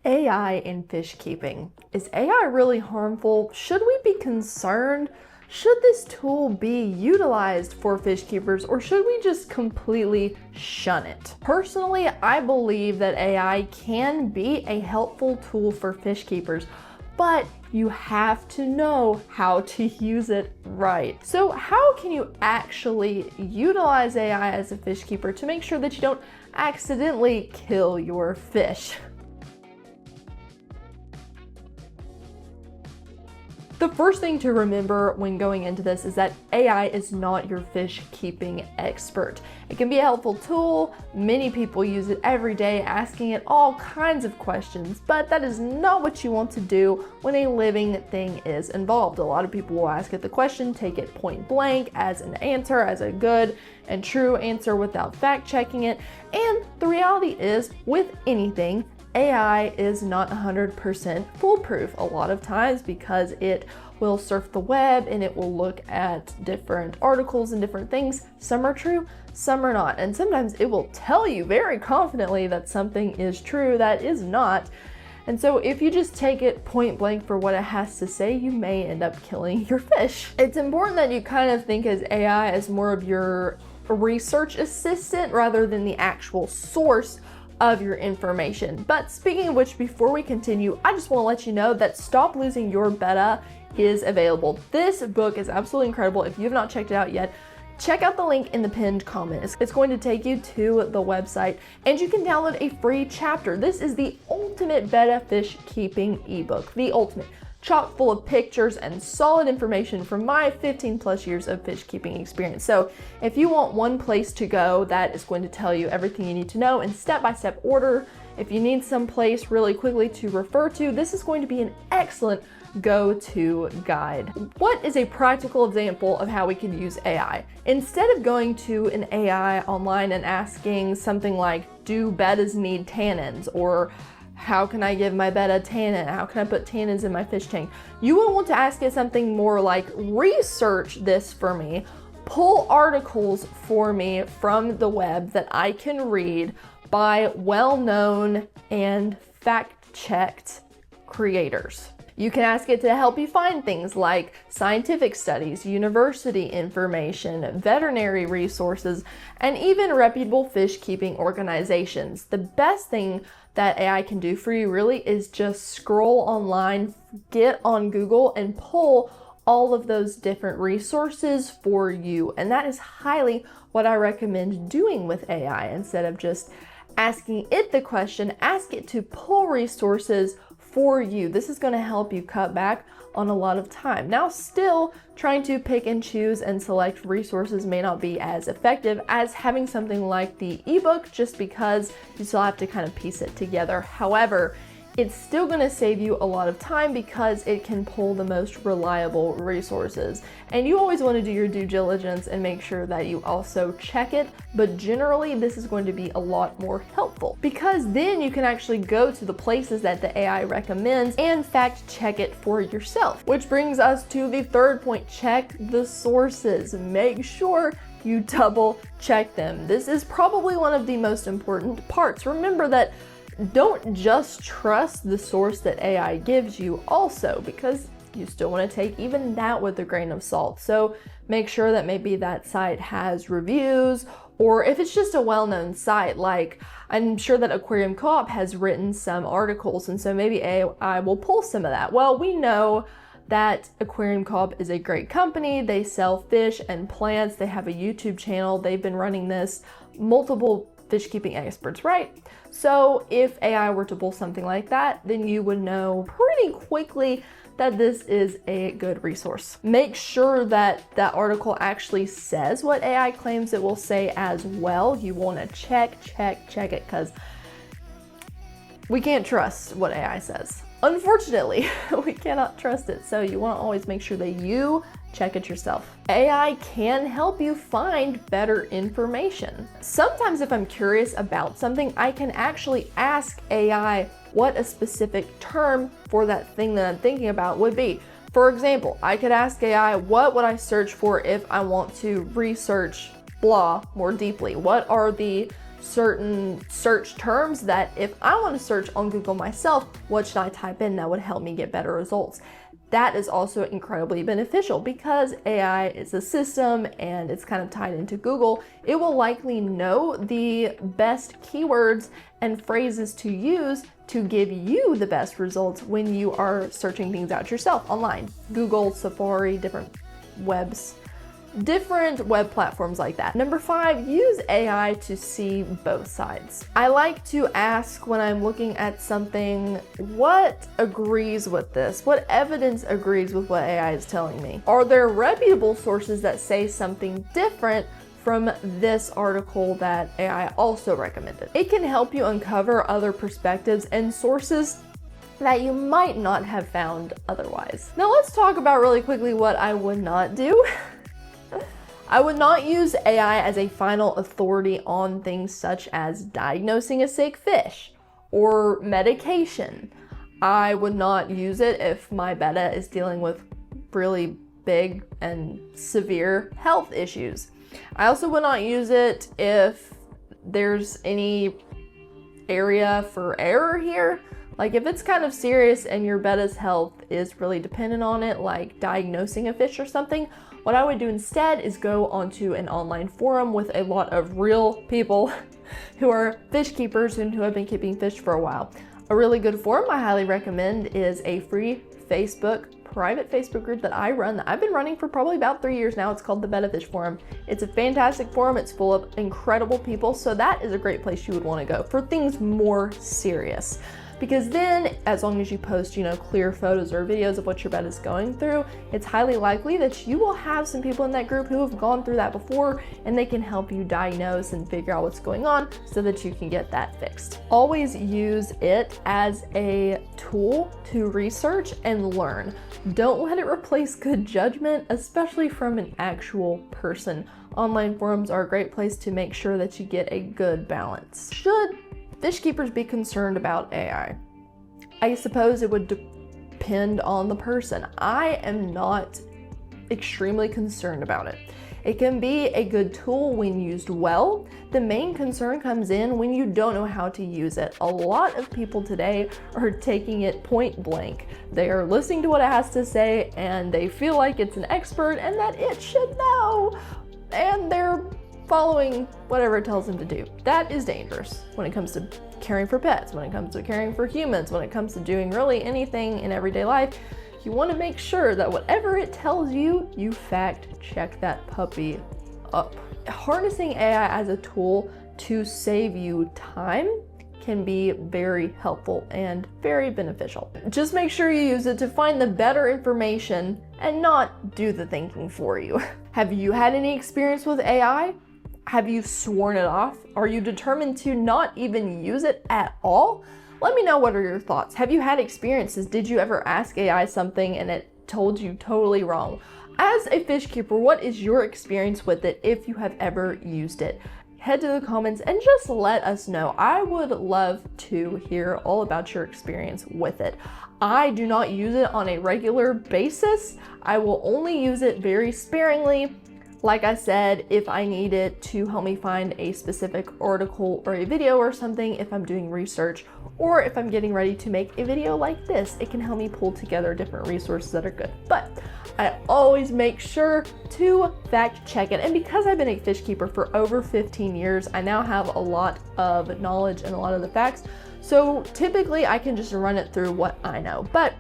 AI in fish keeping. Is AI really harmful? Should we be concerned? Should this tool be utilized for fish keepers, or should we just completely shun it? Personally, I believe that AI can be a helpful tool for fish keepers, but you have to know how to use it right. So how can you actually utilize AI as a fish keeper to make sure that you don't accidentally kill your fish? The first thing to remember when going into this is that AI is not your fish keeping expert. It can be a helpful tool. Many people use it every day, asking it all kinds of questions, but that is not what you want to do when a living thing is involved. A lot of people will ask it the question, take it point blank as an answer, as a good and true answer without fact checking it. And the reality is, with anything, AI is not 100% foolproof a lot of times, because it will surf the web and it will look at different articles and different things. Some are true, some are not. And sometimes it will tell you very confidently that something is true that is not. And so if you just take it point blank for what it has to say, you may end up killing your fish. It's important that you kind of think as AI as more of your research assistant rather than the actual source of your information. But speaking of which, before we continue, I just want to let you know that Stop Losing Your Betta is available. This book is absolutely incredible. If you have not checked it out yet, check out the link in the pinned comment. It's going to take you to the website and you can download a free chapter. This is the ultimate Betta fish keeping ebook, the ultimate. Chock full of pictures and solid information from my 15+ years of fish keeping experience. So if you want one place to go that is going to tell you everything you need to know in step-by-step order, if you need some place really quickly to refer to, this is going to be an excellent go-to guide. What is a practical example of how we can use AI? Instead of going to an AI online and asking something like, do bettas need tannins? Or how can I give my betta tannin? How can I put tannins in my fish tank? You will want to ask it something more like, research this for me, pull articles for me from the web that I can read by well-known and fact-checked creators. You can ask it to help you find things like scientific studies, university information, veterinary resources, and even reputable fish keeping organizations. The best thing that AI can do for you really is just scroll online, get on Google, and pull all of those different resources for you. And that is highly what I recommend doing with AI. Instead of just asking it the question, ask it to pull resources for you. This is going to help you cut back on a lot of time. Now, still trying to pick and choose and select resources may not be as effective as having something like the ebook, just because you still have to kind of piece it together. However, it's still going to save you a lot of time because it can pull the most reliable resources. And you always want to do your due diligence and make sure that you also check it. But generally, this is going to be a lot more helpful, because then you can actually go to the places that the AI recommends and fact check it for yourself. Which brings us to the third point: check the sources. Make sure you double check them. This is probably one of the most important parts. Remember that don't just trust the source that AI gives you also, because you still want to take even that with a grain of salt. So make sure that maybe that site has reviews, or if it's just a well-known site, like I'm sure that Aquarium Co-op has written some articles, and so maybe AI will pull some of that. Well, we know that Aquarium Co-op is a great company. They sell fish and plants. They have a YouTube channel. They've been running this, multiple fish keeping experts, right? So if AI were to pull something like that, then you would know pretty quickly that this is a good resource. Make sure that that article actually says what AI claims it will say as well. You want to check it, because we can't trust what AI says. Unfortunately, we cannot trust it. So you want to always make sure that you check it yourself. AI can help you find better information. Sometimes if I'm curious about something, I can actually ask AI what a specific term for that thing that I'm thinking about would be. For example, I could ask AI, what would I search for if I want to research blah more deeply? What are the certain search terms that if I want to search on Google myself, what should I type in that would help me get better results? That is also incredibly beneficial because AI is a system and it's kind of tied into Google. It will likely know the best keywords and phrases to use to give you the best results when you are searching things out yourself online. Google, Safari, different web platforms like that. Number 5, use AI to see both sides. I like to ask when I'm looking at something, what agrees with this? What evidence agrees with what AI is telling me? Are there reputable sources that say something different from this article that AI also recommended? It can help you uncover other perspectives and sources that you might not have found otherwise. Now let's talk about really quickly what I would not do. I would not use AI as a final authority on things such as diagnosing a sick fish or medication. I would not use it if my Betta is dealing with really big and severe health issues. I also would not use it if there's any area for error here. Like if it's kind of serious and your Betta's health is really dependent on it, like diagnosing a fish or something, what I would do instead is go onto an online forum with a lot of real people who are fish keepers and who have been keeping fish for a while. A really good forum I highly recommend is a free private Facebook group that I run, that I've been running for probably about 3 years now. It's called the Betta Fish Forum. It's a fantastic forum. It's full of incredible people. So that is a great place you would want to go for things more serious. Because then, as long as you post, clear photos or videos of what your Betta is going through, it's highly likely that you will have some people in that group who have gone through that before, and they can help you diagnose and figure out what's going on so that you can get that fixed. Always use it as a tool to research and learn. Don't let it replace good judgment, especially from an actual person. Online forums are a great place to make sure that you get a good balance. Should fish keepers be concerned about AI? I suppose it would depend on the person. I am not extremely concerned about it. It can be a good tool when used well. The main concern comes in when you don't know how to use it. A lot of people today are taking it point blank. They are listening to what it has to say and they feel like it's an expert and that it should know. And they're following whatever it tells them to do. That is dangerous when it comes to caring for pets, when it comes to caring for humans, when it comes to doing really anything in everyday life. You want to make sure that whatever it tells you, you fact check that puppy up. Harnessing AI as a tool to save you time can be very helpful and very beneficial. Just make sure you use it to find the better information and not do the thinking for you. Have you had any experience with AI? Have you sworn it off? Are you determined to not even use it at all? Let me know, what are your thoughts? Have you had experiences? Did you ever ask AI something and it told you totally wrong? As a fish keeper, what is your experience with it if you have ever used it? Head to the comments and just let us know. I would love to hear all about your experience with it. I do not use it on a regular basis. I will only use it very sparingly. Like I said, if I need it to help me find a specific article or a video or something, if I'm doing research, or if I'm getting ready to make a video like this, it can help me pull together different resources that are good. But I always make sure to fact check it. And because I've been a fish keeper for over 15 years, I now have a lot of knowledge and a lot of the facts. So typically I can just run it through what I know. But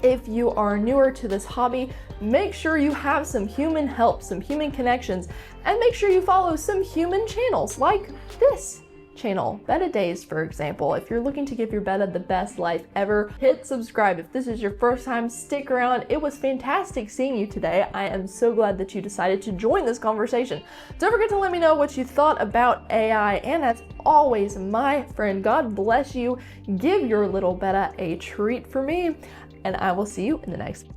if you are newer to this hobby, make sure you have some human help, some human connections, and make sure you follow some human channels like this channel, Betta Days, for example. If you're looking to give your Betta the best life ever, hit subscribe. If this is your first time, stick around. It was fantastic seeing you today. I am so glad that you decided to join this conversation. Don't forget to let me know what you thought about AI, and as always, my friend, God bless you. Give your little Betta a treat for me, and I will see you in the next